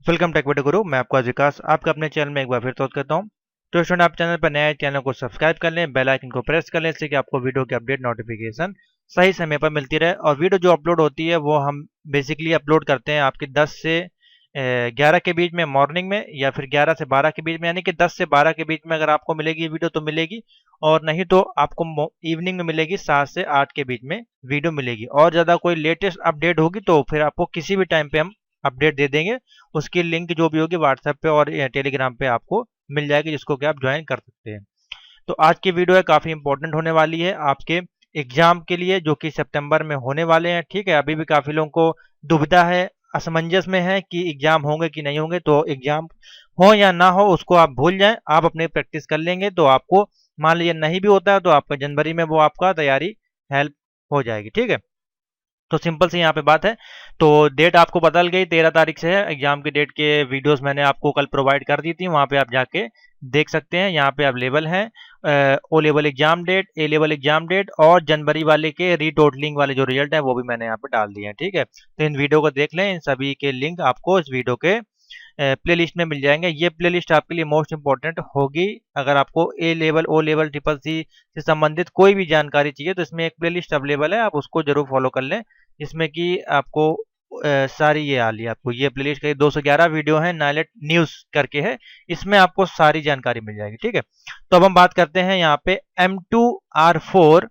Welcome take with गुरु। मैं आपका विकास आपका अपने चैनल में एक बार फिर स्वागत करता हूं। तो स्टूडेंट, आप चैनल पर नए हैं, चैनल को सब्सक्राइब कर लें, बेल आइकन को प्रेस कर लें, इससे कि आपको वीडियो की अपडेट नोटिफिकेशन सही समय पर मिलती रहे। और वीडियो जो अपलोड होती है वो हम बेसिकली अपलोड करते हैं आपके 10 से 11 के बीच में मॉर्निंग में, या फिर 11 से 12 के बीच में, यानी कि 10 से 12 के बीच में अगर आपको मिलेगी वीडियो तो मिलेगी, और नहीं तो आपको इवनिंग में मिलेगी, 7 से 8 के बीच में वीडियो मिलेगी। और ज़्यादा कोई लेटेस्ट अपडेट होगी तो फिर आपको किसी भी टाइम पे हम अपडेट दे देंगे। उसकी लिंक जो भी होगी व्हाट्सएप पे और टेलीग्राम पे आपको मिल जाएगी, जिसको कि आप ज्वाइन कर सकते हैं। तो आज की वीडियो है काफ़ी इंपॉर्टेंट होने वाली है आपके एग्जाम के लिए, जो कि सितंबर में होने वाले हैं। ठीक है, अभी भी काफ़ी लोगों को दुविधा है, असमंजस में है कि एग्जाम होंगे कि नहीं होंगे। तो एग्जाम हो या ना हो उसको आप भूल जाएं, आप अपने प्रैक्टिस कर लेंगे तो आपको, मान लीजिए नहीं भी होता है तो आपका जनवरी में वो आपका तैयारी हेल्प हो जाएगी। ठीक है, तो सिंपल सी यहाँ पे बात है। तो डेट आपको बदल गई, 13 तारीख से है एग्जाम की डेट। के वीडियोस मैंने आपको कल प्रोवाइड कर दी थी, वहाँ पे आप जाके देख सकते हैं। यहाँ पे अवेलेबल है ओ लेवल एग्जाम डेट, ए लेवल एग्जाम डेट, और जनवरी वाले के रीटोटलिंग वाले जो रिजल्ट है वो भी मैंने यहाँ पे डाल दिए हैं। ठीक है, तो इन वीडियो को देख लें, इन सभी के लिंक आपको इस वीडियो के प्लेलिस्ट में मिल जाएंगे। ये प्लेलिस्ट आपके लिए मोस्ट इंपॉर्टेंट होगी। अगर आपको A level, O level, triple C से संबंधित कोई भी जानकारी चाहिए तो इसमें एक प्लेलिस्ट अवेलेबल है, आप उसको जरूर फॉलो कर लें। इसमें कि आपको सारी ये आ रही है, आपको ये प्लेलिस्ट का 211 वीडियो है, नाइलेट न्यूज करके है, इसमें आपको सारी जानकारी मिल जाएगी। ठीक है, तो अब हम बात करते हैं यहाँ पे M2R4,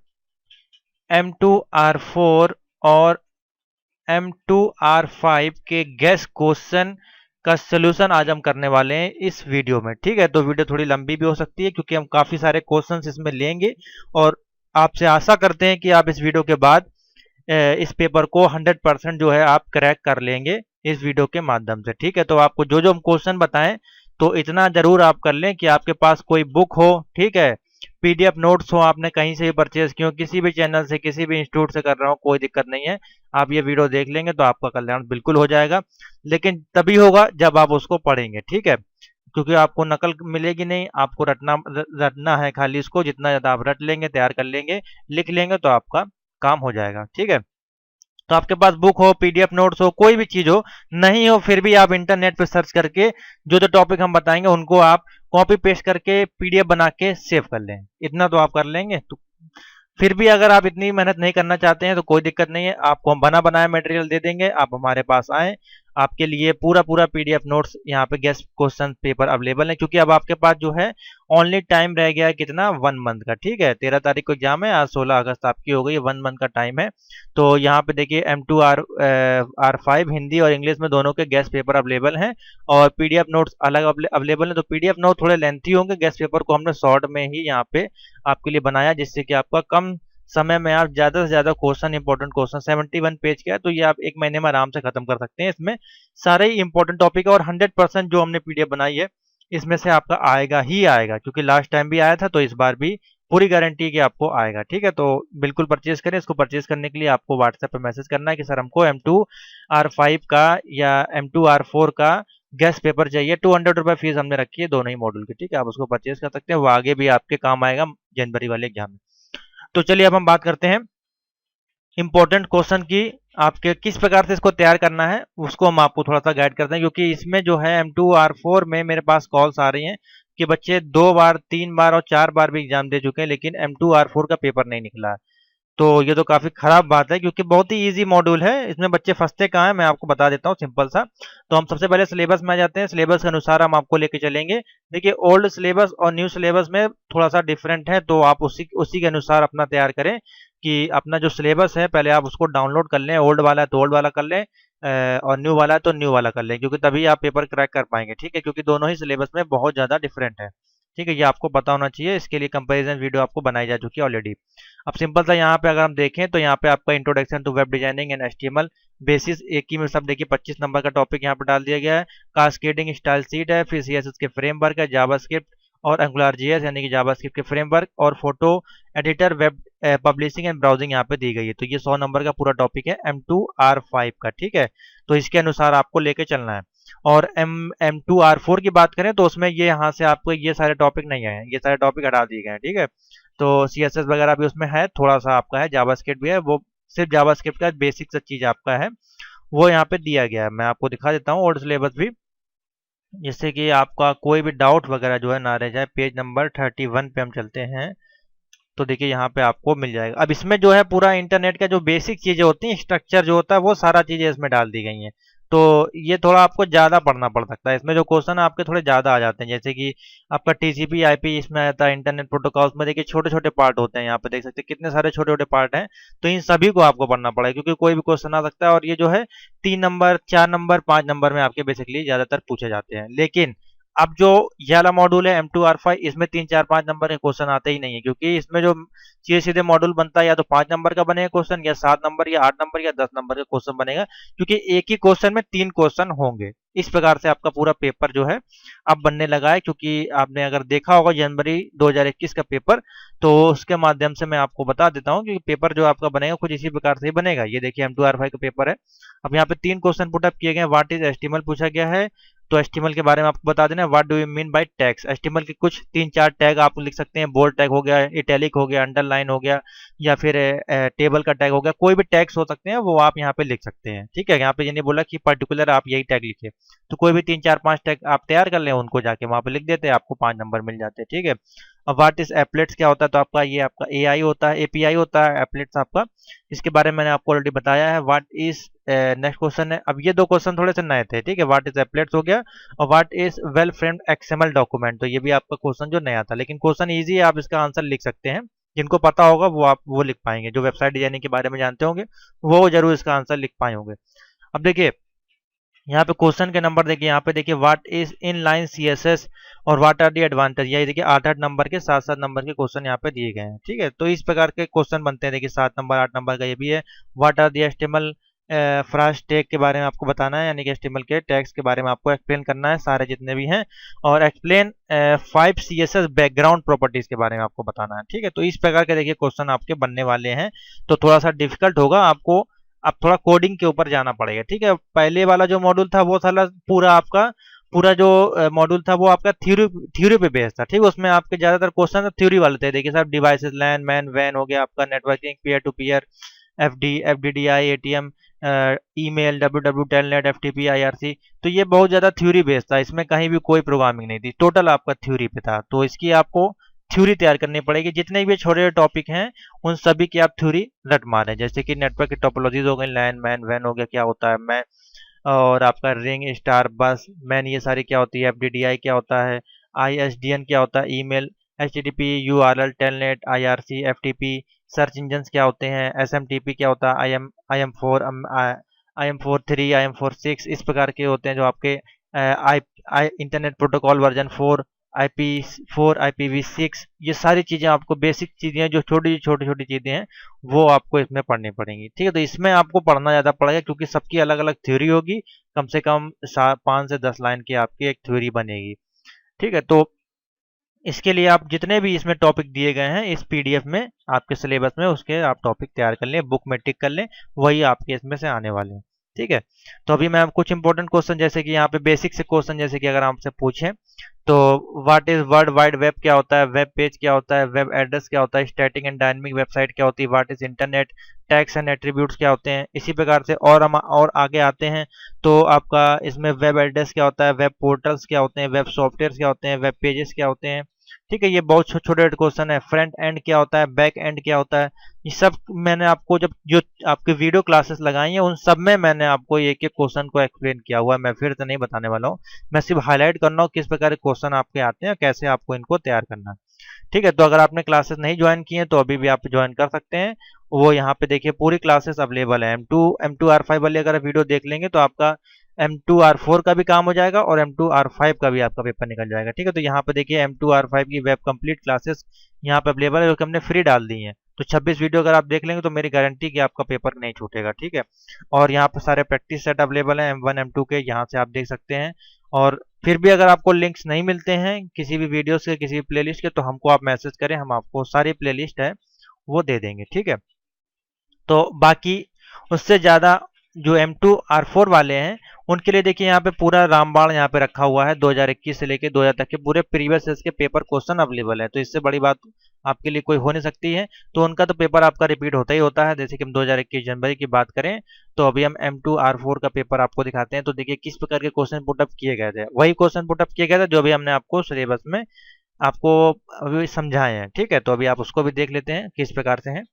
M2R4 और M2R5 के गेस क्वेश्चन का सलूशन आज हम करने वाले हैं इस वीडियो में। ठीक है, तो वीडियो थोड़ी लंबी भी हो सकती है क्योंकि हम काफ़ी सारे क्वेश्चंस इसमें लेंगे, और आपसे आशा करते हैं कि आप इस वीडियो के बाद इस पेपर को 100% जो है आप क्रैक कर लेंगे इस वीडियो के माध्यम से। ठीक है, तो आपको जो जो हम क्वेश्चन बताएं तो इतना जरूर आप कर लें कि आपके पास कोई बुक हो, ठीक है, पीडीएफ नोट्स हो, आपने कहीं से भी परचेज किए हो, किसी भी चैनल से, किसी भी इंस्टीट्यूट से कर रहा हो, कोई दिक्कत नहीं है। आप ये वीडियो देख लेंगे तो आपका कल्याण बिल्कुल हो जाएगा, लेकिन तभी होगा जब आप उसको पढ़ेंगे। ठीक है, क्योंकि आपको नकल मिलेगी नहीं, आपको रटना है खाली इसको। जितना ज़्यादा आप रट लेंगे, तैयार कर लेंगे, लिख लेंगे तो आपका काम हो जाएगा। ठीक है, तो आपके पास बुक हो, पीडीएफ नोट्स हो, कोई भी चीज हो, नहीं हो, फिर भी आप इंटरनेट पे सर्च करके जो जो टॉपिक हम बताएंगे उनको आप कॉपी पेस्ट करके पीडीएफ बना के सेव कर लें। इतना तो आप कर लेंगे। तो फिर भी अगर आप इतनी मेहनत नहीं करना चाहते हैं तो कोई दिक्कत नहीं है, आपको हम बना बनाया मटेरियल दे देंगे। आप हमारे पास आएँ, आपके लिए पूरा पूरा पीडीएफ नोट्स, यहाँ पे गेस्ट क्वेश्चन पेपर अवेलेबल है। क्योंकि अब आपके पास जो है ओनली टाइम रह गया है कितना, 1 मंथ का। ठीक है, 13 तारीख को एग्जाम है, आज 16 अगस्त आपकी हो गई, 1 मंथ का टाइम है। तो यहाँ पे देखिए M2R5 हिंदी और इंग्लिश में दोनों के गेस्ट पेपर अवेलेबल हैं, और पीडीएफ नोट्स अलग अवेलेबल है। तो पीडीएफ नोट थोड़े लेंथी होंगे, गेस्ट पेपर को हमने शॉर्ट में ही यहाँ पे आपके लिए बनाया, जिससे कि आपका कम समय में आप ज़्यादा से ज़्यादा क्वेश्चन, इंपॉर्टेंट क्वेश्चन, 71 पेज का है तो ये आप 1 महीने में आराम से खत्म कर सकते हैं। इसमें सारे ही इंपॉर्टेंट टॉपिक है, और 100% जो हमने पीडीएफ बनाई है इसमें से आपका आएगा ही आएगा, क्योंकि लास्ट टाइम भी आया था तो इस बार भी पूरी गारंटी कि आपको आएगा। ठीक है, तो बिल्कुल परचेज करें। इसको परचेज करने के लिए आपको व्हाट्सएप पर मैसेज करना है कि सर हमको M2R5 का या M2R4 का गेस्ट पेपर चाहिए। 200 रुपये फीस हमने रखी है दोनों ही मॉड्यूल की। ठीक है, आप उसको परचेज कर सकते हैं, वो आगे भी आपके काम आएगा जनवरी वाले एग्जाम में। तो चलिए अब हम बात करते हैं इंपॉर्टेंट क्वेश्चन की, आपके किस प्रकार से इसको तैयार करना है उसको हम आपको थोड़ा सा गाइड करते हैं। क्योंकि इसमें जो है M2R4 में मेरे पास कॉल्स आ रही हैं कि बच्चे 2 बार, 3 बार और 4 बार भी एग्जाम दे चुके हैं, लेकिन M2R4 का पेपर नहीं निकला है। तो ये तो काफ़ी खराब बात है, क्योंकि बहुत ही इजी मॉड्यूल है, इसमें बच्चे फंसते कहाँ हैं मैं आपको बता देता हूँ सिंपल सा। तो हम सबसे पहले सिलेबस में आ जाते हैं, सिलेबस के अनुसार हम आपको लेके चलेंगे। देखिए, ओल्ड सिलेबस और न्यू सिलेबस में थोड़ा सा डिफरेंट है, तो आप उसी उसी के अनुसार अपना तैयार करें। कि अपना जो सिलेबस है पहले आप उसको डाउनलोड कर लें, ओल्ड वाला है तो ओल्ड वाला कर लें, और न्यू वाला है तो न्यू वाला कर लें, क्योंकि तभी आप पेपर क्रैक कर पाएंगे। ठीक है, क्योंकि दोनों ही सिलेबस में बहुत ज़्यादा डिफरेंट है। ठीक है, ये आपको पता होना चाहिए, इसके लिए कंपैरिजन वीडियो आपको बनाई जा चुकी है ऑलरेडी। अब सिंपल सा यहाँ पे अगर हम देखें तो यहाँ पे आपका introduction to web designing and HTML basis एक ही में सब देखिए 25 नंबर का टॉपिक यहाँ पे डाल दिया गया है। कास्केडिंग स्टाइल सीट है, फिर सीएसएस के फ्रेमवर्क है, जावास्क्रिप्ट और एंगुलर जेएस यानी कि जावास्क्रिप्ट के फ्रेमवर्क, और photo editor, web publishing and browsing यहाँ पे दी गई है। तो ये 100 नंबर का पूरा टॉपिक है M2R5 का। ठीक है, तो इसके अनुसार आपको लेके चलना है। और M2R4 की बात करें तो उसमें ये यहाँ से आपको ये सारे टॉपिक नहीं आए हैं, ये सारे टॉपिक हटा दिए गए हैं। ठीक है, तो सीएसएस वगैरह भी उसमें है, थोड़ा सा आपका है, जावास्क्रिप्ट भी है, वो सिर्फ जावास्क्रिप्ट का बेसिक सा चीज आपका है वो यहाँ पे दिया गया है। मैं आपको दिखा देता हूँ ओल्ड सिलेबस भी। जिससे कि आपका कोई भी डाउट वगैरह जो है ना रह जाए। पेज नंबर 31 पे हम चलते हैं, तो देखिए यहाँ पे आपको मिल जाएगा। अब इसमें जो है पूरा इंटरनेट का जो बेसिक चीजें होती हैं, स्ट्रक्चर जो होता है, वो सारा चीजें इसमें डाल दी गई हैं। तो ये थोड़ा आपको ज्यादा पढ़ना पड़ सकता है। इसमें जो क्वेश्चन आपके थोड़े ज्यादा आ जाते हैं, जैसे कि आपका टीसीपी आईपी इसमें आता है, इंटरनेट प्रोटोकॉल्स में देखिए छोटे छोटे पार्ट होते हैं। यहाँ पे देख सकते हैं कितने सारे छोटे छोटे पार्ट हैं। तो इन सभी को आपको पढ़ना पड़ेगा, क्योंकि कोई भी क्वेश्चन आ सकता है। और ये जो है 3 नंबर, 4 नंबर, 5 नंबर में आपके बेसिकली ज्यादातर पूछे जाते हैं। लेकिन अब जो ये वाला मॉड्यूल है M2R5, इसमें 3, 4, 5 नंबर के क्वेश्चन आते ही नहीं है, क्योंकि इसमें जो सीधे सीधे मॉड्यूल बनता है, या तो 5 नंबर का बनेगा क्वेश्चन, या 7 नंबर, या 8 नंबर, या 10 नंबर का क्वेश्चन बनेगा, क्योंकि एक ही क्वेश्चन में 3 क्वेश्चन होंगे। इस प्रकार से आपका पूरा पेपर जो है अब बनने लगा है। क्योंकि आपने अगर देखा होगा जनवरी 2021 का पेपर, तो उसके माध्यम से मैं आपको बता देता हूँ कि पेपर जो आपका बनेगा कुछ इसी प्रकार से ही बनेगा। ये देखिए M2R5 का पेपर है। अब यहाँ पे 3 क्वेश्चन पुटअप किए गए। व्हाट इज एचटीएमएल पूछा गया है, तो एचटीएमएल के बारे में आपको बता देना। What do you mean by tags, HTML के कुछ 3, 4 टैग आप लिख सकते हैं। बोल्ड टैग हो गया, इटैलिक हो गया, अंडरलाइन हो गया, या फिर टेबल का टैग हो गया। कोई भी टैग्स हो सकते हैं, वो आप यहाँ पे लिख सकते हैं। ठीक है, यहाँ पे ये नहीं बोला कि पर्टिकुलर आप यही टैग लिखे। तो कोई भी 3, 4, 5 टैग आप तैयार कर लें, उनको जाके वहां पे लिख देते हैं, आपको 5 नंबर मिल जाते हैं। ठीक है। अब व्हाट इज एप्लेट्स क्या होता है, तो आपका ये आपका एआई होता है, एपीआई होता है एप्लेट्स आपका। इसके बारे में मैंने आपको ऑलरेडी बताया है। व्हाट इज नेक्स्ट क्वेश्चन है। अब ये 2 क्वेश्चन थोड़े से नए थे। ठीक है, व्हाट इज एप्लेट्स हो गया, और what is well framed XML document. तो ये भी आपका क्वेश्चन जो नया था, लेकिन क्वेश्चन इजी है, आप इसका आंसर लिख सकते हैं। जिनको पता होगा वो आप वो लिख पाएंगे, जो वेबसाइट डिजाइनिंग के बारे में जानते होंगे वो जरूर इसका आंसर लिख पाए होंगे। अब देखिए यहाँ पे क्वेश्चन के नंबर देखिए, यहाँ पे देखिए what is in line CSS और व्हाट आर दी एडवांटेज। यही देखिए 8-8 नंबर के, 7-7 नंबर के क्वेश्चन यहाँ पे दिए गए हैं। ठीक है, तो इस प्रकार के क्वेश्चन बनते हैं। देखिए 7 नंबर, 8 नंबर का ये भी है। What are the HTML first tag के बारे में आपको बताना है, यानी कि एचटीएमएल के टैग्स के बारे में आपको एक्सप्लेन करना है, सारे जितने भी हैं। और एक्सप्लेन 5 सीएसएस बैकग्राउंड प्रॉपर्टीज के बारे में आपको बताना है। ठीक है, तो इस प्रकार के देखिए क्वेश्चन आपके बनने वाले हैं। तो थोड़ा सा डिफिकल्ट होगा आपको, अब थोड़ा कोडिंग के ऊपर जाना पड़ेगा। ठीक है, पहले वाला जो मॉड्यूल था वो साला पूरा आपका, पूरा जो मॉड्यूल था वो आपका थ्योरी थ्योरी पे बेस्ड था। ठीक है, उसमें आपके ज्यादातर क्वेश्चन थ्योरी वाले थे। देखिए साहब, डिवाइसेस, लैन मैन वैन हो गया आपका, networking, peer to peer, FDDI, ATM, email, W telnet, FTP, IRC. तो ये बहुत ज्यादा थ्योरी बेस्ड था, इसमें कहीं भी कोई प्रोग्रामिंग नहीं थी, टोटल आपका थ्योरी पे था। तो इसकी आपको थ्योरी तैयार करनी पड़ेगी। जितने भी छोटे टॉपिक हैं उन सभी की आप थ्योरी रट मारें, जैसे कि नेटवर्क की टोपोलॉजीज हो गई, लैन मैन वैन हो गया, क्या होता है मैन, और आपका रिंग स्टार बस मैन, ये सारी क्या होती है, एफडीडीआई क्या होता है, आईएसडीएन क्या होता है, email, HTTP, URL, telnet, IRC, FTP, search engine क्या होते हैं, एसएमटीपी क्या होता है, आई एम 4 3, IM4 6, इस प्रकार के होते हैं जो आपके आई आई internet protocol version 4, IP4, IPv6। ये सारी चीजें आपको बेसिक चीजें हैं, जो छोटी छोटी छोटी चीजें हैं वो आपको इसमें पढ़नी पड़ेंगी। ठीक है, तो इसमें आपको पढ़ना ज्यादा पड़ेगा, क्योंकि सबकी अलग अलग थ्योरी होगी। कम से कम 5 से 10 लाइन की आपकी एक थ्योरी बनेगी। ठीक है, तो इसके लिए आप जितने भी इसमें टॉपिक दिए गए हैं इस पीडीएफ में, आपके सिलेबस में, उसके आप टॉपिक तैयार कर लें, बुक में टिक कर लें, वही आपके इसमें से आने वाले हैं। ठीक है, तो अभी मैं कुछ इंपॉर्टेंट क्वेश्चन, जैसे कि यहाँ पे बेसिक से क्वेश्चन, जैसे कि अगर आपसे पूछें तो what is world wide web क्या होता है, वेब पेज क्या होता है, वेब एड्रेस क्या होता है, स्टैटिक एंड डायनेमिक वेबसाइट क्या होती है, what is internet, tags and attributes क्या होते हैं, इसी प्रकार से। और हम और आगे आते हैं तो आपका इसमें वेब एड्रेस क्या होता है, वेब पोर्टल्स क्या होते हैं, वेब सॉफ्टवेयर क्या होते हैं, वेब पेजेस क्या होते हैं। ठीक है, ये बहुत छोटे छोटे क्वेश्चन है। फ्रंट एंड क्या होता है, बैक एंड क्या होता है, ये सब मैंने आपको जब जो आपके वीडियो क्लासेस लगाई हैं उन सब में मैंने आपको एक एक क्वेश्चन को एक्सप्लेन किया हुआ है। मैं फिर से नहीं बताने वाला हूँ, मैं सिर्फ हाईलाइट करना हूँ किस प्रकार के क्वेश्चन आपके आते हैं, कैसे आपको इनको तैयार करना है। ठीक है, तो अगर आपने क्लासेस नहीं ज्वाइन की हैं तो अभी भी आप ज्वाइन कर सकते हैं। वो यहाँ पे देखिए पूरी क्लासेस अवेलेबल है। M2R5 वाले अगर वीडियो देख लेंगे तो आपका M2R4 का भी काम हो जाएगा, और M2R5 का भी आपका पेपर निकल जाएगा। ठीक है, तो यहाँ पे देखिए M2R5 की वेब कंप्लीट क्लासेस यहाँ पे अवेलेबल है, जो कि हमने फ्री डाल दी हैं। तो 26 वीडियो अगर आप देख लेंगे तो मेरी गारंटी कि आपका पेपर नहीं छूटेगा। ठीक है, और यहाँ पे सारे प्रैक्टिस सेट अवेलेबल हैं M1 M2 के, यहाँ से आप देख सकते हैं। और फिर भी अगर आपको लिंक्स नहीं मिलते हैं किसी भी वीडियो से, किसी भी प्लेलिस्ट के, तो हमको आप मैसेज करें, हम आपको सारी प्लेलिस्ट है वो दे देंगे। ठीक है, तो बाकी उससे ज़्यादा जो M2R4 वाले हैं उनके लिए देखिए यहाँ पे पूरा रामबाण यहाँ पे रखा हुआ है, 2021 से लेके 2000 तक के पूरे प्रीवियस ईयर्स के पेपर क्वेश्चन अवेलेबल है। तो इससे बड़ी बात आपके लिए कोई हो नहीं सकती है। तो उनका तो पेपर आपका रिपीट होता ही होता है। जैसे कि हम 2021 जनवरी की बात करें तो अभी हम M2R4 का पेपर आपको दिखाते हैं। तो देखिए किस प्रकार के क्वेश्चन पुटअप किए गए थे, वही क्वेश्चन पुटअप किए गए थे जो भी हमने आपको सिलेबस में आपको अभी समझाए हैं। ठीक है, तो अभी आप उसको भी देख लेते हैं किस प्रकार से हैं।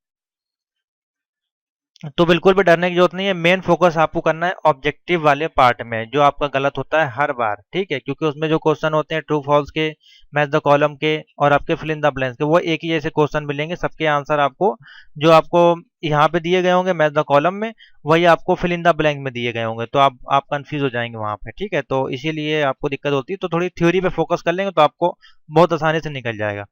तो बिल्कुल भी डरने की जरूरत नहीं है। मेन फोकस आपको करना है ऑब्जेक्टिव वाले पार्ट में, जो आपका गलत होता है हर बार। ठीक है, क्योंकि उसमें जो क्वेश्चन होते हैं ट्रू फॉल्स के, मैच द कॉलम के और आपके फिल इन द ब्लैंक्स के, वो एक ही जैसे क्वेश्चन मिलेंगे। सबके आंसर आपको जो आपको यहाँ पे दिए गए होंगे मैच द कॉलम में, वही आपको फिल इन द ब्लैंक में दिए गए होंगे। तो आप कंफ्यूज हो जाएंगे वहां पे। ठीक है, तो इसीलिए आपको दिक्कत होती है। तो थोड़ी थ्योरी पे फोकस कर लेंगे तो आपको बहुत आसानी से निकल जाएगा।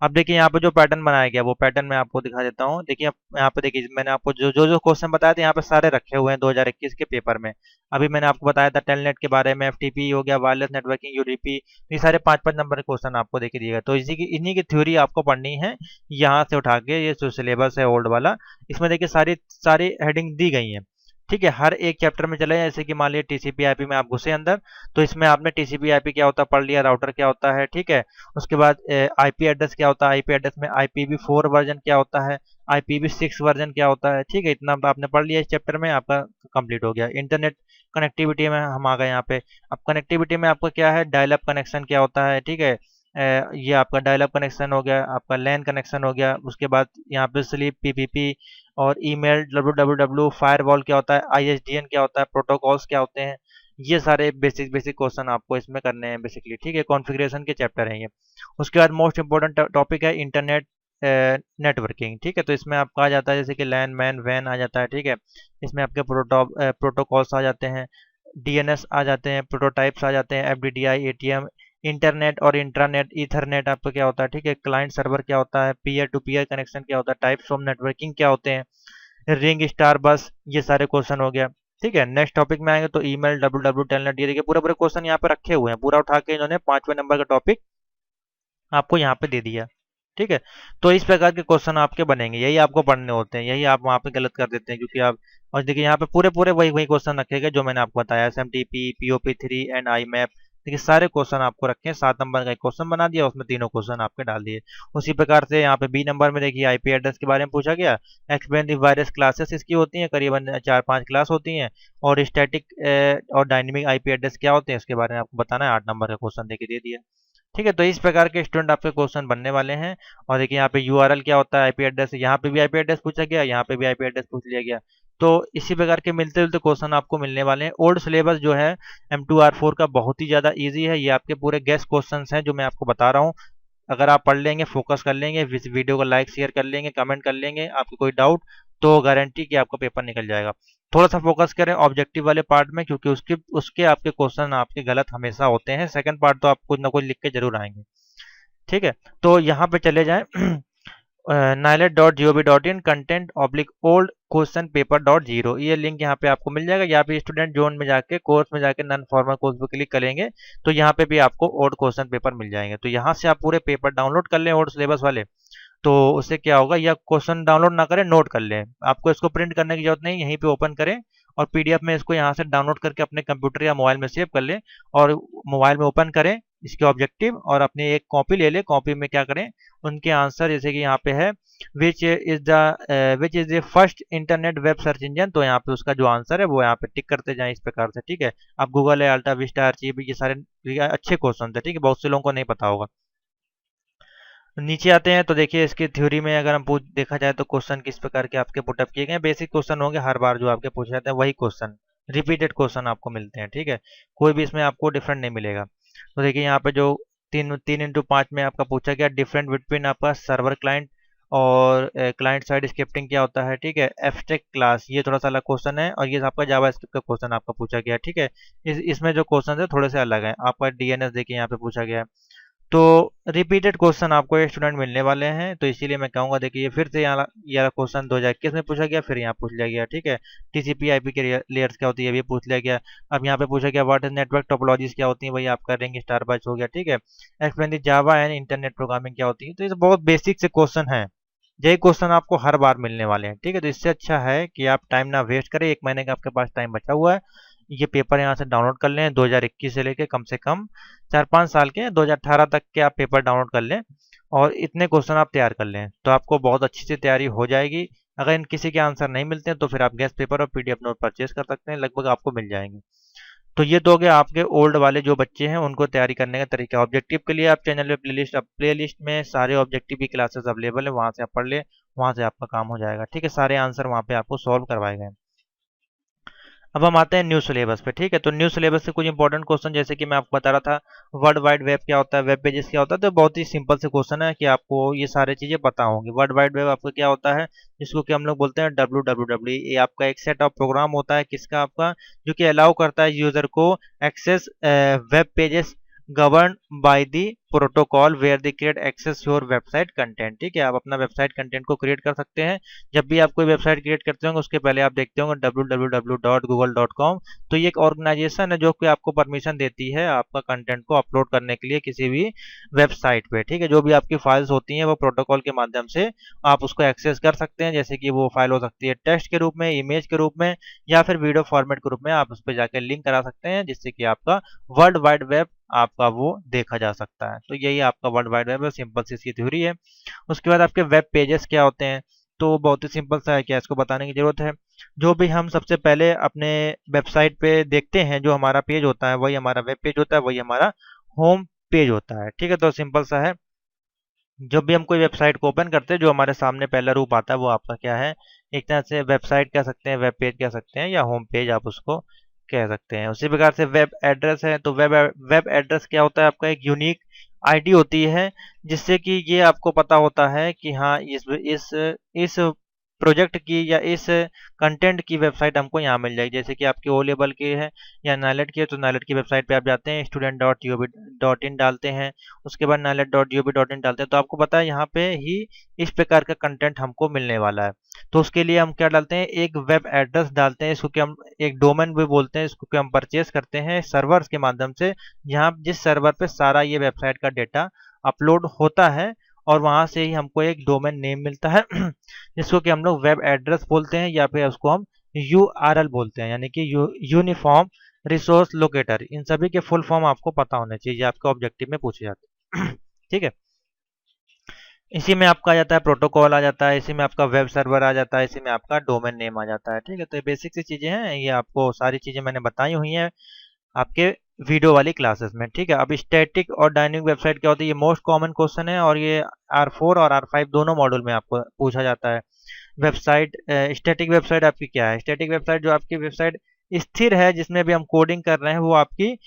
अब देखिए यहाँ पे जो पैटर्न बनाया गया वो पैटर्न मैं आपको दिखा देता हूँ। देखिए यहाँ पे देखिए मैंने आपको जो जो जो क्वेश्चन बताए थे यहाँ पे सारे रखे हुए हैं 2021 के पेपर में। अभी मैंने आपको बताया था टेलनेट के बारे में, एफटीपी हो गया, वायरलेस नेटवर्किंग, यूडीपी, ये सारे 5-5 नंबर के क्वेश्चन आपको देखिए दिएगा। तो इन्हीं की थ्योरी आपको पढ़नी है यहाँ से उठा के। ये जो सिलेबस है ओल्ड वाला, इसमें देखिए सारी सारी हेडिंग दी गई है। ठीक है, हर एक चैप्टर में चले जैसे कि मान लीजिए टीसीपी आईपी में आप घुसे अंदर, तो इसमें आपने टीसीपी आईपी क्या होता है पढ़ लिया, राउटर क्या होता है। ठीक है, उसके बाद आईपी एड्रेस क्या होता है, आईपी एड्रेस में IPv4 वर्जन क्या होता है, IPv6 वर्जन क्या होता है। ठीक है, इतना आपने पढ़ लिया इस चैप्टर में, आपका कंप्लीट हो गया। इंटरनेट कनेक्टिविटी में हम आ गए यहाँ पे। अब कनेक्टिविटी में आपका क्या है, डायल अप कनेक्शन क्या होता है। ठीक है, ये आपका डायल अप कनेक्शन हो गया, आपका लैन कनेक्शन हो गया। उसके बाद यहाँ पे स्लीप, पीपीपी और ईमेल, www, फायरवॉल क्या होता है, ISDN क्या होता है, प्रोटोकॉल्स क्या होते हैं। ये सारे बेसिक बेसिक क्वेश्चन आपको इसमें करने हैं बेसिकली। ठीक है, कॉन्फ़िगरेशन के चैप्टर हैं ये। उसके बाद मोस्ट इंपोर्टेंट टॉपिक है इंटरनेट नेटवर्किंग। ठीक है, तो इसमें आपका आ जाता है जैसे कि लैन, मैन, वैन आ जाता है। ठीक है, इसमें आपके प्रोटोकॉल्स आ जाते हैं, DNS आ जाते हैं, प्रोटोटाइप्स आ जाते हैं, FDDI, ATM, इंटरनेट और इंट्रानेट, ईथरनेट आपका क्या होता है। ठीक है, क्लाइंट सर्वर क्या होता है, पीयर टू पीयर कनेक्शन क्या होता है, टाइप्स ऑफ नेटवर्किंग क्या होते हैं, रिंग स्टार बस, ये सारे क्वेश्चन हो गया। ठीक है, नेक्स्ट टॉपिक में आएंगे तो ईमेल, WWW, टेलनेट, ये देखिए पूरे पूरे क्वेश्चन यहाँ पे रखे हुए हैं। पूरा उठा के इन्होंने 5वें नंबर का टॉपिक आपको यहाँ पे दे दिया। ठीक है, तो इस प्रकार के क्वेश्चन आपके बनेंगे, यही आपको पढ़ने होते हैं, यही आप वहाँ पे गलत कर देते हैं क्योंकि आप। और देखिए यहाँ पे पूरे पूरे वही वही क्वेश्चन रखे गए जो मैंने आपको बताया, SMTP, POP3 एंड IMAP। देखिए सारे क्वेश्चन आपको रखे हैं। 7 नंबर का एक क्वेश्चन बना दिया, उसमें तीनों क्वेश्चन आपके डाल दिए। उसी प्रकार से यहाँ पे B नंबर में देखिए IP एड्रेस के बारे में पूछा गया। एक्सप्लेन दी वायरस क्लासेस इसकी होती हैं, करीबन 4-5 क्लास होती हैं। और स्टैटिक और डायनेमिक IP एड्रेस क्या होते हैं इसके बारे में आपको बताना है। 8 नंबर का क्वेश्चन देखिए दे दिया। ठीक है, तो इस प्रकार के स्टूडेंट आपके क्वेश्चन बनने वाले हैं। और देखिए यहाँ पे URL क्या होता है, आईपी एड्रेस, यहाँ पे भी आईपी एड्रेस पूछा गया, यहाँ पे भी आईपी एड्रेस पूछ लिया गया। तो इसी प्रकार के मिलते जुलते क्वेश्चन आपको मिलने वाले हैं। ओल्ड सिलेबस जो है M2R4 का बहुत ही ज्यादा इजी है। ये आपके पूरे गेस क्वेश्चन हैं जो मैं आपको बता रहा हूँ। अगर आप पढ़ लेंगे, फोकस कर लेंगे, इस वीडियो को लाइक शेयर कर लेंगे, कमेंट कर लेंगे, आपको कोई डाउट, तो गारंटी कि आपका पेपर निकल जाएगा। थोड़ा सा फोकस करें ऑब्जेक्टिव वाले पार्ट में, क्योंकि उसके उसके आपके क्वेश्चन आपके गलत हमेशा होते हैं। सेकंड पार्ट तो आप कुछ ना कुछ लिख के जरूर आएंगे। ठीक है, तो यहाँ पे चले जाएं nilet.gov.in content/old-question-paper.0, ये लिंक यहाँ पे आपको मिल जाएगा। यहाँ पे स्टूडेंट जोन में जाके कोर्स में जाके नॉन फॉर्मल कोर्स पे क्लिक करेंगे तो यहाँ पे भी आपको ओल्ड क्वेश्चन पेपर मिल जाएंगे। तो यहाँ से आप पूरे पेपर डाउनलोड कर लें ओल्ड सिलेबस वाले। तो उससे क्या होगा, या क्वेश्चन डाउनलोड ना करें, नोट कर लें। आपको इसको प्रिंट करने की जरूरत नहीं, यहीं पे ओपन करें और PDF में इसको यहाँ से डाउनलोड करके अपने कंप्यूटर या मोबाइल में सेव कर लें। और मोबाइल में ओपन करें इसके ऑब्जेक्टिव और अपनी एक कॉपी ले लें। कॉपी में क्या करें, उनके आंसर जैसे कि यहाँ पे है which is the first internet web search engine, तो यहाँ पे उसका जो आंसर है वो यहाँ पे टिक करते जाएं इस प्रकार से। ठीक है, आप गूगल है, अल्टा विस्टा, आर्चीव, ये सारे अच्छे क्वेश्चन थे। ठीक है, बहुत से लोगों को नहीं पता होगा। नीचे आते हैं तो देखिए इसकी थ्योरी में अगर हम देखा जाए तो क्वेश्चन किस प्रकार के आपके पुटअप किए गए। बेसिक क्वेश्चन होंगे हर बार जो आपके पूछे जाते हैं, वही क्वेश्चन रिपीटेड क्वेश्चन आपको मिलते हैं। ठीक है, कोई भी इसमें आपको डिफरेंट नहीं मिलेगा। तो देखिए यहाँ पे जो 3x5 में आपका पूछा गया, डिफरेंट बिटवीन आपका सर्वर क्लाइंट और क्लाइंट साइड स्क्रिप्टिंग क्या होता है। ठीक है, एब्स्ट्रैक्ट क्लास, ये थोड़ा सा अलग क्वेश्चन है। और ये आपका जावास्क्रिप्ट का क्वेश्चन आपका पूछा गया। ठीक है, इसमें जो क्वेश्चन है थोड़े से अलग है। आपका DNS देखिए यहाँ पे पूछा गया है। तो रिपीटेड क्वेश्चन आपको ये स्टूडेंट मिलने वाले हैं। तो इसीलिए मैं कहूँगा देखिए ये फिर से यहाँ क्वेश्चन 2021 में पूछा गया, फिर यहाँ पूछ लिया गया। ठीक है, TCP IP के लेयर्स क्या होती है ये भी पूछ लिया गया। अब यहाँ पे पूछा गया व्हाट इज नेटवर्क टोपोलॉजीज क्या होती है, वही आपका रिंग स्टार बच हो गया। ठीक है, explain the Java and internet programming क्या होती है। तो ये बहुत बेसिक से क्वेश्चन है। यही क्वेश्चन आपको हर बार मिलने वाले हैं। ठीक है, तो इससे अच्छा है कि आप टाइम ना वेस्ट करें, 1 महीने का आपके पास टाइम बचा हुआ है, ये पेपर यहाँ से डाउनलोड कर लें। 2021 से लेके कम से कम 4-5 साल के 2018 तक के आप पेपर डाउनलोड कर लें और इतने क्वेश्चन आप तैयार कर लें, तो आपको बहुत अच्छी से तैयारी हो जाएगी। अगर इन किसी के आंसर नहीं मिलते हैं तो फिर आप गेस्ट पेपर और पीडीएफ नोट परचेज कर सकते हैं, लगभग आपको मिल जाएंगे। तो ये तो हो गया आपके ओल्ड वाले जो बच्चे हैं उनको तैयारी करने का तरीका। ऑब्जेक्टिव के लिए आप चैनल पे प्लेलिस्ट में सारे ऑब्जेक्टिव की क्लासेस अवेलेबल है, वहां से आप पढ़ ले, वहां से आपका काम हो जाएगा। ठीक है, सारे आंसर वहां पे आपको सॉल्व करवाए गए। अब हम आते हैं न्यू सिलेबस पे। ठीक है, तो न्यू सिलेबस से कुछ इंपॉर्टेंट क्वेश्चन, जैसे कि मैं आपको बता रहा था वर्ल्ड वाइड वेब क्या होता है, वेब पेजेस क्या होता है, तो बहुत ही सिंपल से क्वेश्चन है कि आपको ये सारी चीजें पता होंगी। वर्ल्ड वाइड वेब आपका क्या होता है, जिसको कि हम लोग बोलते हैं www। ये आपका एक सेट ऑफ प्रोग्राम होता है, किसका, आपका, जो कि अलाउ करता है यूजर को access web pages govern by the protocol where the create access your website content. ठीक है, आप अपना वेबसाइट कंटेंट को क्रिएट कर सकते हैं। जब भी आप कोई वेबसाइट क्रिएट करते होंगे उसके पहले आप देखते होंगे www.google.com। तो ये एक ऑर्गेनाइजेशन है जो कि आपको परमिशन देती है आपका कंटेंट को अपलोड करने के लिए किसी भी वेबसाइट पे। ठीक है, जो भी आपकी फाइल्स होती हैं वो प्रोटोकॉल के माध्यम से आप उसको एक्सेस कर सकते हैं, जैसे कि वो फाइल हो सकती है टेक्स्ट के रूप में, इमेज के रूप में, या फिर वीडियो फॉर्मेट के रूप में। आप उस पर जाकर लिंक करा सकते हैं जिससे कि आपका वर्ल्ड वाइड वेब आपका वो देखा जा सकता है। तो यही आपका वर्ल्ड वाइड वेब है, सिंपल सी इसकी थ्योरी है। उसके बाद आपके वेब पेजेस क्या होते हैं, तो बहुत ही सिंपल सा है, क्या इसको बताने की जरूरत है। जो भी हम सबसे पहले अपने वेबसाइट पे देखते हैं, जो हमारा पेज होता है वही हमारा वेब पेज होता है, वही हमारा होम पेज होता है। ठीक है, तो सिंपल सा है, जब भी हम कोई वेबसाइट को ओपन करते हैं जो हमारे सामने पहला रूप आता है वो आपका क्या है, एक तरह से वेबसाइट कह सकते हैं, वेब पेज कह सकते हैं, या होम पेज आप उसको कह सकते हैं। उसी प्रकार से वेब एड्रेस है, तो वेब एड्रेस क्या होता है, आपका एक यूनिक आईडी होती है, जिससे कि ये आपको पता होता है कि हाँ इस प्रोजेक्ट की या इस कंटेंट की वेबसाइट हमको यहाँ मिल जाएगी। जैसे कि आपके ओ लेवल की है या नाइलेट की है, तो नाइलेट की वेबसाइट पे आप जाते हैं, student.gov.in डालते हैं, उसके बाद nalet.gov.in डालते हैं, तो आपको पता है यहाँ पे ही इस प्रकार का कंटेंट हमको मिलने वाला है। तो उसके लिए हम क्या डालते हैं, एक वेब एड्रेस डालते हैं, इसको कि हम एक डोमेन भी बोलते हैं, इसको कि हम परचेज करते हैं सर्वर्स के माध्यम से, जहाँ जिस सर्वर पे सारा ये वेबसाइट का डेटा अपलोड होता है, और वहां से ही हमको एक डोमेन नेम मिलता है जिसको कि हम लोग वेब एड्रेस बोलते हैं, या फिर उसको हम यूआरएल बोलते हैं, यानी कि यूनिफॉर्म रिसोर्स लोकेटर। इन सभी के फुल फॉर्म आपको पता होने चाहिए, आपके ऑब्जेक्टिव में पूछे जाते हैं ठीक है, इसी में आपका आ जाता है प्रोटोकॉल आ जाता है, इसी में आपका वेब सर्वर आ जाता है, इसी में आपका डोमेन नेम आ जाता है। ठीक है, तो ये बेसिक सी चीजें हैं, ये आपको सारी चीजें मैंने बताई हुई हैं आपके वीडियो वाली क्लासेस में। ठीक है, अब स्टैटिक और डायनेमिक वेबसाइट क्या होती है, ये मोस्ट कॉमन क्वेश्चन है, और ये R4 और R5 दोनों मॉड्यूल में आपको पूछा जाता है। वेबसाइट स्टैटिक वेबसाइट आपकी क्या है, स्टैटिक वेबसाइट जो आपकी वेबसाइट स्थिर है, जिसमें भी हम कोडिंग कर रहे हैं वो आपकी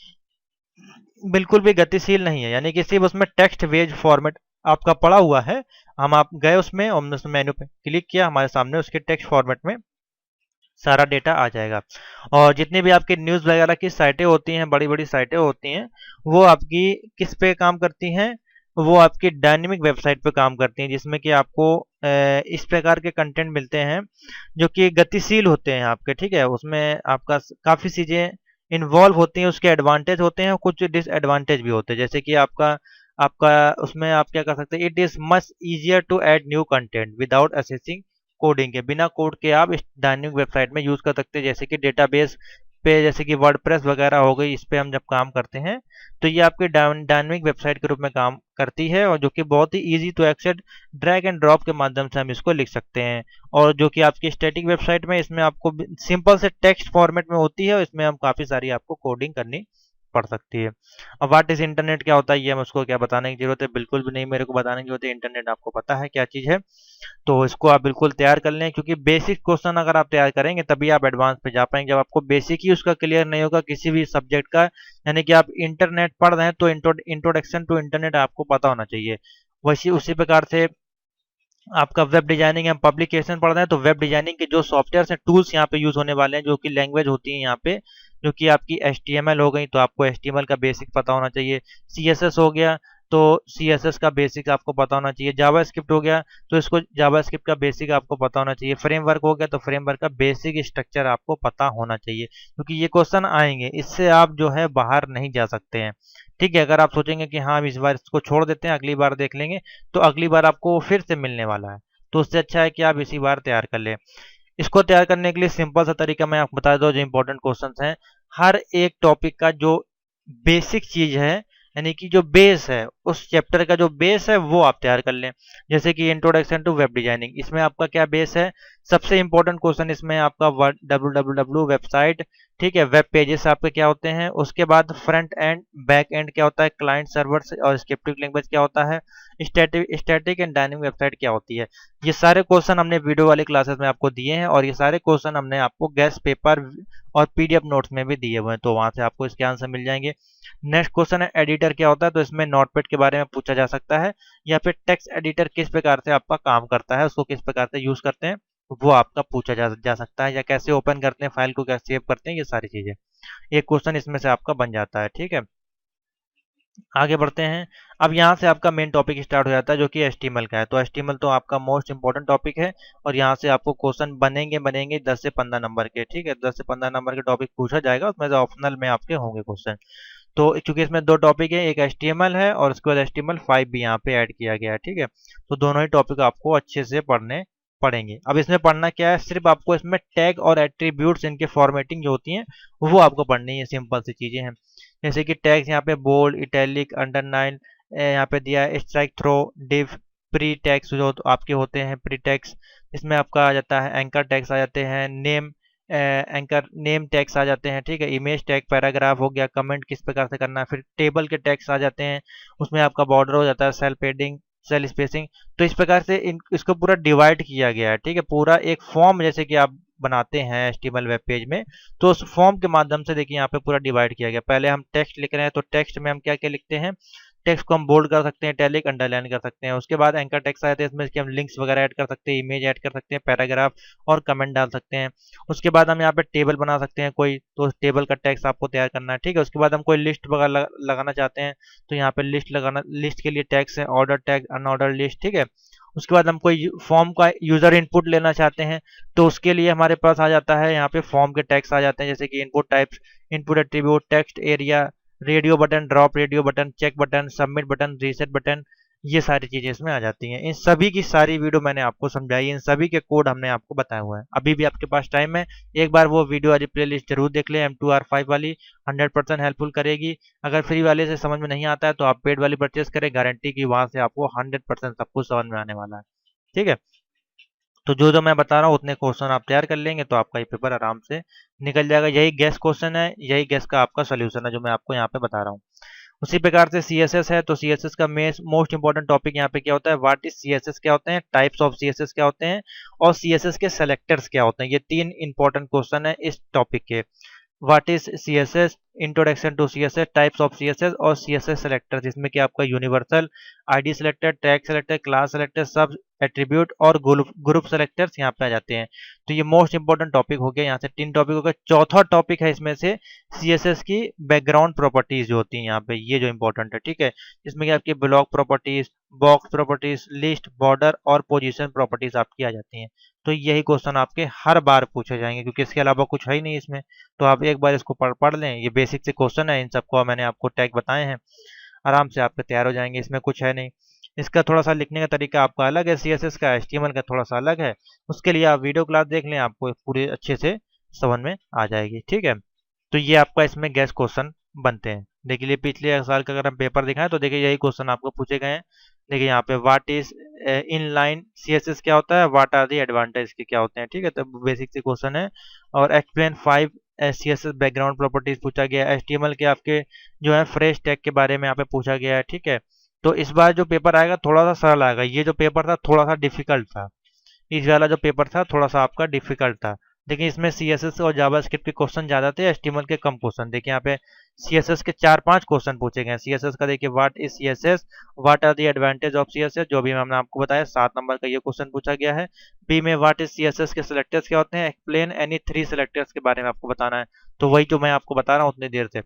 बिल्कुल भी गतिशील नहीं है, यानी कि सिर्फ उसमें टेक्स्ट बेस्ड फॉर्मेट आपका पड़ा हुआ है। हम आप गए उसमें, हमने उसमें मेन्यू पे क्लिक किया, हमारे सामने उसके टेक्स्ट फॉर्मेट में सारा डेटा आ जाएगा। और जितनी भी आपकी न्यूज़ वगैरह की साइटें होती हैं, बड़ी बड़ी साइटें होती हैं, वो आपकी किस पे काम करती हैं, वो आपकी डायनेमिक वेबसाइट पे काम करती हैं, जिसमें कि आपको इस प्रकार के कंटेंट मिलते हैं जो कि गतिशील होते हैं आपके। ठीक है, उसमें आपका काफ़ी चीज़ें इन्वॉल्व होती हैं, उसके एडवांटेज होते हैं और कुछ डिसएडवांटेज भी होते हैं। जैसे कि आपका आपका उसमें आप क्या कर सकते हैं, it is much easier to add new content without assessing coding के, बिना कोड के आप इस डायनेमिक वेबसाइट में यूज कर सकते हैं। जैसे कि डेटाबेस पे, जैसे कि वर्डप्रेस वगैरह हो गई, इस पे हम जब काम करते हैं तो ये आपके डायनेमिक वेबसाइट के रूप में काम करती है, और जो कि बहुत ही easy to access drag and drop के माध्यम से हम इसको लिख सकते हैं। और जो कि आपकी स्टैटिक वेबसाइट में, इसमें आपको सिंपल से टेक्स्ट फॉर्मेट में होती है, और इसमें हम काफ़ी सारी आपको कोडिंग करनी पड़ सकती है। अब व्हाट इज इंटरनेट क्या होता है, ये हम उसको क्या बताने की जरूरत है, बिल्कुल भी नहीं मेरे को बताने की जरूरत है, इंटरनेट आपको पता है क्या चीज़ है। तो इसको आप बिल्कुल तैयार कर लें, क्योंकि बेसिक क्वेश्चन अगर आप तैयार करेंगे तभी आप एडवांस पे जा पाएंगे। जब आपको बेसिक ही उसका क्लियर नहीं होगा किसी भी सब्जेक्ट का, यानी कि आप इंटरनेट पढ़ रहे हैं तो इंट्रोडक्शन टू इंटरनेट आपको पता होना चाहिए। वैसे उसी प्रकार से आपका वेब डिजाइनिंग एंड पब्लिकेशन पढ़ रहे हैं तो वेब डिजाइनिंग के जो सॉफ्टवेयर हैं, टूल्स यहाँ पे यूज होने वाले हैं, जो कि लैंग्वेज होती है यहाँ पे, जो कि आपकी HTML हो गई, तो आपको HTML का बेसिक पता होना चाहिए। CSS हो गया तो CSS का बेसिक आपको पता होना चाहिए। जावास्क्रिप्ट हो गया तो इसको जावास्क्रिप्ट का बेसिक आपको पता होना चाहिए। फ्रेमवर्क हो गया तो फ्रेमवर्क का बेसिक स्ट्रक्चर आपको पता होना चाहिए, क्योंकि ये क्वेश्चन आएंगे, इससे आप जो है बाहर नहीं जा सकते हैं। ठीक है, अगर आप सोचेंगे कि हाँ हम इस बार इसको छोड़ देते हैं, अगली बार देख लेंगे, तो अगली बार आपको फिर से मिलने वाला है। तो उससे अच्छा है कि आप इसी बार तैयार कर लें। इसको तैयार करने के लिए सिंपल सा तरीका मैं आपको बता दूं, जो इंपॉर्टेंट क्वेश्चंस हैं, हर एक टॉपिक का जो बेसिक चीज है, यानी कि जो बेस है, उस चैप्टर का जो बेस है वो आप तैयार कर लें। जैसे कि इंट्रोडक्शन टू वेब डिजाइनिंग, इसमें आपका क्या बेस है? सबसे इंपॉर्टेंट क्वेश्चन इसमें आपका www वेबसाइट, ठीक है, वेब पेजेस आपके क्या होते हैं, उसके बाद फ्रंट एंड बैक एंड क्या होता है, क्लाइंट सर्वर और स्क्रिप्टिंग लैंग्वेज क्या होता है, स्टैटिक एंड डायनेमिक वेबसाइट क्या होती है। ये सारे क्वेश्चन हमने वीडियो वाली क्लासेस में आपको दिए हैं, और ये सारे क्वेश्चन हमने आपको गेस्ट पेपर और पीडीएफ नोट्स में भी दिए हुए हैं, तो वहां से आपको इसके आंसर मिल जाएंगे। नेक्स्ट क्वेश्चन है एडिटर क्या होता है, तो इसमें नोटपैड के बारे में पूछा जा सकता है, या फिर टेक्स्ट एडिटर किस प्रकार से आपका काम करता है, उसको किस प्रकार से यूज करते हैं, वो आपका पूछा जा सकता है, या कैसे ओपन करते हैं फाइल को, कैसे सेव करते हैं, ये सारी चीजें एक क्वेश्चन इसमें से आपका बन जाता है। ठीक है, आगे बढ़ते हैं। अब यहाँ से आपका मेन टॉपिक स्टार्ट हो जाता है, जो कि एचटीएमएल का है। तो एचटीएमएल तो आपका मोस्ट इंपॉर्टेंट टॉपिक है, और यहाँ से आपको क्वेश्चन बनेंगे 10 से 15 नंबर के। ठीक है, 10 से 15 नंबर के टॉपिक पूछा जाएगा, उसमें से ऑप्शनल में आपके होंगे क्वेश्चन। तो क्योंकि इसमें दो टॉपिक है, एक एचटीएमएल है और उसके बाद HTML5 भी यहाँ पे ऐड किया गया है। ठीक है, तो दोनों ही टॉपिक आपको अच्छे से पढ़ने पड़ेंगे। अब इसमें पढ़ना क्या है, सिर्फ आपको इसमें टैग और एट्रीब्यूट्स, इनके फॉर्मेटिंग जो होती हैं वो आपको पढ़नी है। सिंपल सी चीजें हैं, जैसे कि टैग्स यहाँ पे बोल्ड, इटैलिक, अंडरलाइन यहाँ पे दिया है, strike through, div, pre tags जो आपके होते हैं, प्री टैग्स इसमें आपका आ जाता है, एंकर टैग्स आ जाते हैं, नेम एंकर नेम टैग्स आ जाते हैं। ठीक है, इमेज टैग, पैराग्राफ हो गया, कमेंट किस प्रकार से करना है, फिर टेबल के टैग्स आ जाते हैं, उसमें आपका बॉर्डर हो जाता है, सेल पेडिंग, सेल स्पेसिंग। तो इस प्रकार से इसको पूरा डिवाइड किया गया है। ठीक है, पूरा एक फॉर्म जैसे कि आप बनाते हैं एचटीएमएल वेब पेज में, तो उस फॉर्म के माध्यम से देखिए यहाँ पे पूरा डिवाइड किया गया। पहले हम टेक्स्ट लिख रहे हैं, तो टेक्स्ट में हम क्या क्या लिखते हैं, टेक्स्ट को हम बोल्ड कर सकते हैं, इटैलिक, अंडरलाइन कर सकते हैं। उसके बाद एंकर टेक्स्ट आते हैं, इसमें हम लिंक्स वगैरह ऐड कर सकते हैं, इमेज ऐड कर सकते हैं, पैराग्राफ और कमेंट डाल सकते हैं। उसके बाद हम यहाँ पे टेबल बना सकते हैं कोई, तो उस टेबल का टेक्स्ट आपको तैयार करना है। ठीक है, उसके बाद हम कोई लिस्ट वगैरह लगाना चाहते हैं, तो यहाँ पे लिस्ट लगाना, लिस्ट के लिए टैग्स है, ऑर्डर टैग, अनऑर्डर लिस्ट। ठीक है, उसके बाद हम कोई फॉर्म का यूजर इनपुट लेना चाहते हैं, तो उसके लिए हमारे पास आ जाता है यहाँ पे फॉर्म के टैग्स आ जाते हैं, जैसे कि input types, input attribute, text area, radio button, drop radio button, check button, submit button, reset button, ये सारी चीजें इसमें आ जाती हैं। इन सभी की सारी वीडियो मैंने आपको समझाई, इन सभी के कोड हमने आपको बताया हुआ है। अभी भी आपके पास टाइम है, एक बार वो वीडियो वाली प्ले लिस्ट जरूर देख लें, M2R5 वाली 100% हेल्पफुल करेगी। अगर फ्री वाले से समझ में नहीं आता है तो आप पेड वाली परचेस करें, गारंटी की वहां से आपको 100% सब कुछ समझ में आने वाला है। ठीक है, तो जो जो मैं बता रहा हूँ उतने क्वेश्चन आप तैयार कर लेंगे तो आपका ये पेपर आराम से निकल जाएगा। यही गैस क्वेश्चन है, यही गैस का आपका सोल्यूशन है जो मैं आपको यहाँ पे बता रहा हूँ। उसी प्रकार से CSS है, तो CSS का मोस्ट इंपॉर्टेंट टॉपिक यहाँ पे क्या होता है, व्हाट इज CSS क्या होते हैं, टाइप्स ऑफ CSS क्या होते हैं, और CSS के सेलेक्टर्स क्या होते हैं। ये तीन इंपॉर्टेंट क्वेश्चन है इस टॉपिक के। What is CSS, introduction to CSS, types of CSS और CSS सेलेक्टर, जिसमें कि आपका universal, ID selector, tag selector, class selector, सब एट्रीब्यूट और ग्रुप सेलेक्टर्स यहाँ पे आ जाते हैं। तो ये मोस्ट इंपॉर्टेंट टॉपिक हो गया, यहाँ से 3 टॉपिक हो गए। चौथा टॉपिक है इसमें से CSS की बैकग्राउंड प्रॉपर्टीज जो होती हैं यहाँ पे, ये जो इंपॉर्टेंट है। ठीक है, जिसमें कि आपकी block properties, box properties, list, border और पोजीशन प्रॉपर्टीज आपकी आ जाती हैं। तो यही क्वेश्चन आपके हर बार पूछे जाएंगे, क्योंकि इसके अलावा कुछ है ही नहीं इसमें। तो आप एक बार इसको पढ़ लें, ये बेसिक से क्वेश्चन है, इन सबको मैंने आपको टैग बताए हैं, आराम से आपके तैयार हो जाएंगे, इसमें कुछ है नहीं। इसका थोड़ा सा लिखने का तरीका आपका अलग है, CSS का, HTML का थोड़ा सा अलग है, उसके लिए आप वीडियो क्लास देख लें, आपको पूरे अच्छे से समझ में आ जाएगी। ठीक है, तो ये आपका इसमें गैस क्वेश्चन बनते हैं। देखिए पिछले साल का अगर हम पेपर दिखाएं तो देखिए यही क्वेश्चन आपको पूछे गए हैं। देखिए यहाँ पे व्हाट इज इनलाइन CSS क्या होता है, व्हाट आर दी एडवांटेज के क्या होते हैं। ठीक है, तो बेसिक से क्वेश्चन है। और एक्सप्लेन 5 CSS बैकग्राउंड प्रॉपर्टीज पूछा गया है। HTML के आपके जो है फ्रेश टैग के बारे में यहाँ पे पूछा गया है। ठीक है, तो इस बार जो पेपर आएगा थोड़ा सा सरल आएगा, ये जो पेपर था थोड़ा सा डिफिकल्ट था, इस वाला जो पेपर था थोड़ा सा आपका डिफिकल्ट था। देखिए इसमें CSS और जावास्क्रिप्ट के क्वेश्चन ज्यादा थे, HTML के कम क्वेश्चन। देखिए यहाँ पे CSS के 4-5 क्वेश्चन पूछे गए हैं। CSS का देखिए what is CSS, what are the advantage of CSS, जो भी हमने आपको बताया 7 नंबर का ये क्वेश्चन पूछा गया है। बी में व्हाट इज CSS के सेलेक्टर्स क्या होते हैं, एक्सप्लेन एनी 3 सेलेक्टर्स के बारे में आपको बताना है। तो वही जो मैं आपको बता रहा हूँ उतनी देर से,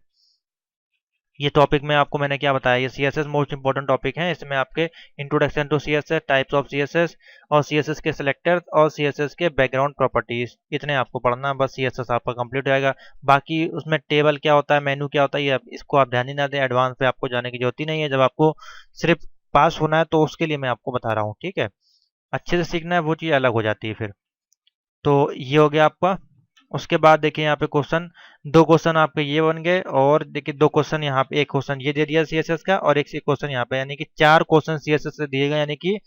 ये टॉपिक में आपको मैंने क्या बताया, ये CSS मोस्ट इंपॉर्टेंट टॉपिक है। इसमें आपके introduction to CSS, types of CSS और CSS के सेलेक्टर्स और CSS के बैकग्राउंड प्रॉपर्टीज, इतने आपको पढ़ना है, बस CSS आपका कंप्लीट हो जाएगा। बाकी उसमें टेबल क्या होता है, मेनू क्या होता है, ये इसको आप ध्यान ही ना दें, एडवांस पे आपको जाने की जरूरत ही नहीं है। जब आपको सिर्फ पास होना है तो उसके लिए मैं आपको बता रहा हूँ। ठीक है, अच्छे से सीखना है वो चीज़ अलग हो जाती है फिर। तो ये हो गया आपका। उसके बाद देखिए यहाँ पे क्वेश्चन, दो क्वेश्चन आपके ये बन गए, और देखिए दो क्वेश्चन यहाँ पे, एक क्वेश्चन ये दे दिया सीएसएस का और एक क्वेश्चन यहाँ पे, यानी कि चार क्वेश्चन सीएसएस से दिए गए, यानी कि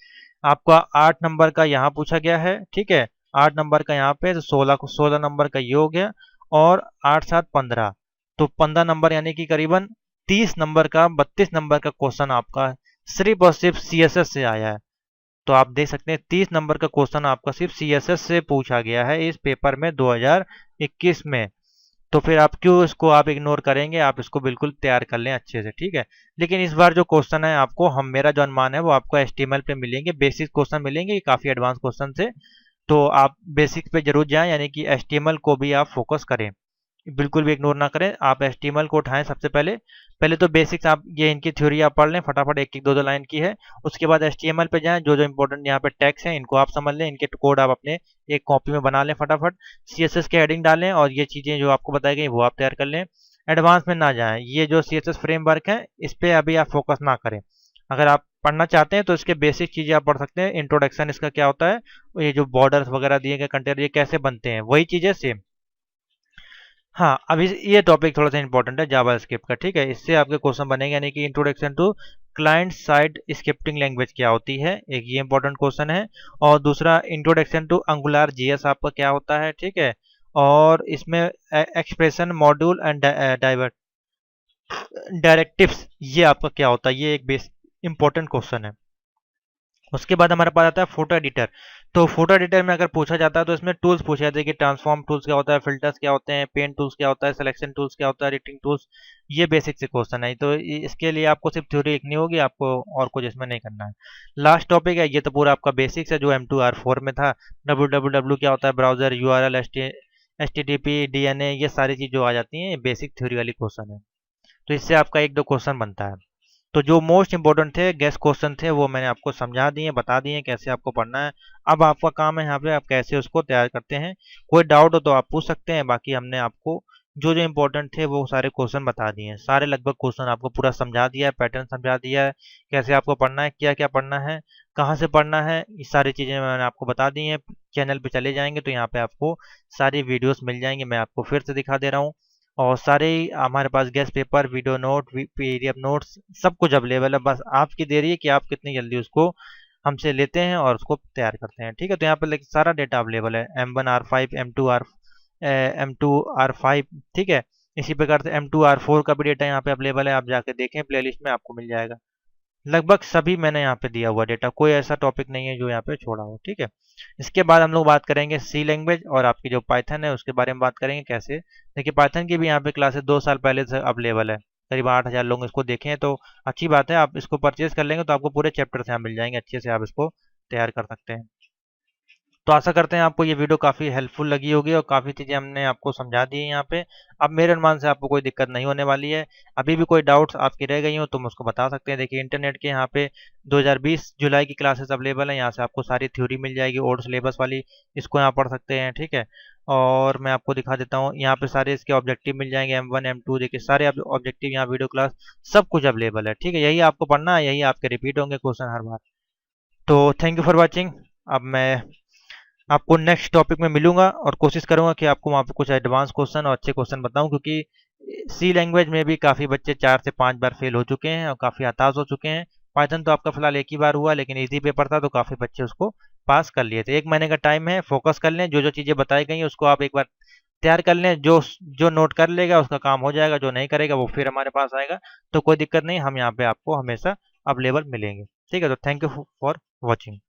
आपका 8 नंबर का यहाँ पूछा गया है, ठीक है। 8 नंबर का यहाँ पे, तो 16 नंबर का ये हो गया, और 8 7 15, तो 15 नंबर, यानी कि करीबन 30 नंबर का, 32 नंबर का क्वेश्चन आपका सिर्फ और सिर्फ सीएसएस से आया है। तो आप देख सकते हैं 30 नंबर का क्वेश्चन आपका सिर्फ सीएसएस से पूछा गया है इस पेपर में 2021 में। तो फिर आप क्यों इसको आप इग्नोर करेंगे, आप इसको बिल्कुल तैयार कर लें अच्छे से, ठीक है। लेकिन इस बार जो क्वेश्चन है आपको, हम मेरा जो अनुमान है वो आपको एचटीएमएल पे मिलेंगे, बेसिक क्वेश्चन मिलेंगे, काफी एडवांस क्वेश्चन से। तो आप बेसिक पे जरूर जाएं, यानी कि एचटीएमएल को भी आप फोकस करें, बिल्कुल भी इग्नोर ना करें। आप एचटीएमएल को उठाएं सबसे पहले। पहले तो बेसिक्स आप ये इनकी थ्योरी आप पढ़ लें फटाफट, एक एक दो दो लाइन की है। उसके बाद एचटीएमएल पे जाएं, जो जो इंपॉर्टेंट यहाँ पे टैग्स हैं इनको आप समझ लें, इनके कोड आप अपने एक कॉपी में बना लें फटाफट। सीएसएस के हेडिंग डालें, और ये चीज़ें जो आपको बताई गई वो आप तैयार कर लें। एडवांस में ना जाएं, ये जो सीएसएस फ्रेमवर्क है इस पर अभी आप फोकस ना करें। अगर आप पढ़ना चाहते हैं तो इसके बेसिक चीज़ें आप पढ़ सकते हैं। इंट्रोडक्शन इसका क्या होता है, ये जो बॉर्डर्स वगैरह दिए गए, कंटेनर ये कैसे बनते हैं, वही चीज़ें सेम। हाँ, अभी ये टॉपिक थोड़ा सा इंपॉर्टेंट है जावास्क्रिप्ट का, ठीक है। इससे आपके क्वेश्चन बनेंगे, यानी कि introduction to client side scripting language क्या होती है, एक ये इंपॉर्टेंट क्वेश्चन है। और दूसरा इंट्रोडक्शन टू अंगुलर जीएस आपका क्या होता है, ठीक है। और इसमें एक्सप्रेशन मॉड्यूल एंड डायरेक्टिव्स ये आपका क्या होता है, ये एक बेस इंपॉर्टेंट क्वेश्चन है। उसके बाद हमारे पास आता है फोटो एडिटर। तो फोटो एडिटर में अगर पूछा जाता है तो इसमें टूल्स पूछे जाते हैं कि ट्रांसफॉर्म टूल्स क्या होता है, फिल्टर्स क्या होते हैं, पेन टूल्स क्या होता है, सिलेक्शन टूल्स क्या होता है, एडिटिंग टूल्स। ये बेसिक से क्वेश्चन है, तो इसके लिए आपको सिर्फ थ्योरी लिखनी होगी, आपको और कुछ इसमें नहीं करना है। लास्ट टॉपिक है, ये तो पूरा आपका बेसिक्स है जो M2R4 में था। www क्या होता है, ब्राउजर, URL, HTTP, DNA, ये सारी चीज़ जो आ जाती हैं, ये बेसिक थ्योरी वाली क्वेश्चन है। तो इससे आपका एक दो क्वेश्चन बनता है। तो जो मोस्ट इंपॉर्टेंट थे गेस्ट क्वेश्चन थे वो मैंने आपको समझा दिए, बता दिए कैसे आपको पढ़ना है। अब आपका काम है यहाँ पे आप कैसे उसको तैयार करते हैं। कोई डाउट हो तो आप पूछ सकते हैं, बाकी हमने आपको जो जो इंपॉर्टेंट थे वो सारे क्वेश्चन बता दिए हैं। सारे लगभग क्वेश्चन आपको पूरा समझा दिया है, पैटर्न समझा दिया है, कैसे आपको पढ़ना है, क्या क्या पढ़ना है, कहाँ से पढ़ना है, ये सारी चीज़ें मैंने आपको बता दी हैं। चैनल पे चले जाएंगे तो यहाँ पे आपको सारी वीडियोस मिल जाएंगे, मैं आपको फिर से दिखा दे रहा हूँ। और सारे हमारे पास guess paper, video note, PDF notes सब कुछ अवेलेबल है। बस आपकी देरी है कि आप कितनी जल्दी उसको हमसे लेते हैं और उसको तैयार करते हैं, ठीक है। तो यहाँ पर सारा डेटा अवेलेबल है, M1R5, M2R5, ठीक है। इसी प्रकार से M2R4 का भी डेटा यहाँ पे अवेलेबल है, आप जाके देखें प्लेलिस्ट में आपको मिल जाएगा। लगभग सभी मैंने यहाँ पे दिया हुआ डेटा, कोई ऐसा टॉपिक नहीं है जो यहाँ पे छोड़ा हो, ठीक है। इसके बाद हम लोग बात करेंगे सी लैंग्वेज, और आपकी जो पाइथन है उसके बारे में बात करेंगे कैसे। देखिए पाइथन की भी यहाँ पे क्लासेस 2 साल पहले से अवेलेबल है, करीब 8,000 लोग इसको देखे हैं, तो अच्छी बात है। आप इसको परचेज कर लेंगे तो आपको पूरे चैप्टर से यहाँ मिल जाएंगे, अच्छे से आप इसको तैयार कर सकते हैं। तो आशा करते हैं आपको ये वीडियो काफ़ी हेल्पफुल लगी होगी, और काफ़ी चीज़ें हमने आपको समझा दी हैं यहाँ पे। अब मेरे अनुमान से आपको कोई दिक्कत नहीं होने वाली है। अभी भी कोई डाउट्स आपकी रह गई हो तो मुझको बता सकते हैं। देखिए इंटरनेट के यहाँ पे 2020 जुलाई की क्लासेस अवेलेबल हैं, यहाँ से आपको सारी थ्योरी मिल जाएगी, ओल्ड सिलेबस वाली, इसको यहाँ पढ़ सकते हैं, ठीक है। और मैं आपको दिखा देता हूँ, यहाँ पे सारे इसके ऑब्जेक्टिव मिल जाएंगे, M1 M2, देखिए सारे ऑब्जेक्टिव यहाँ वीडियो क्लास सब कुछ अवेलेबल है, ठीक है। यही आपको पढ़ना है, यही आपके रिपीट होंगे क्वेश्चन हर बार। तो थैंक यू फॉर वॉचिंग। अब मैं आपको नेक्स्ट टॉपिक में मिलूंगा और कोशिश करूंगा कि आपको वहाँ पे कुछ एडवांस क्वेश्चन और अच्छे क्वेश्चन बताऊं, क्योंकि सी लैंग्वेज में भी काफ़ी बच्चे 4 से 5 बार फेल हो चुके हैं और काफ़ी हताश हो चुके हैं। पाइथन तो आपका फिलहाल एक ही बार हुआ, लेकिन इजी पेपर था तो काफ़ी बच्चे उसको पास कर लिए थे। 1 महीने का टाइम है, फोकस कर लें, जो जो चीज़ें बताई गई हैं उसको आप एक बार तैयार कर लें। जो जो नोट कर लेगा उसका काम हो जाएगा, जो नहीं करेगा वो फिर हमारे पास आएगा। तो कोई दिक्कत नहीं, हम यहाँ पे आपको हमेशा अवेलेबल मिलेंगे, ठीक है। तो थैंक यू फॉर वॉचिंग।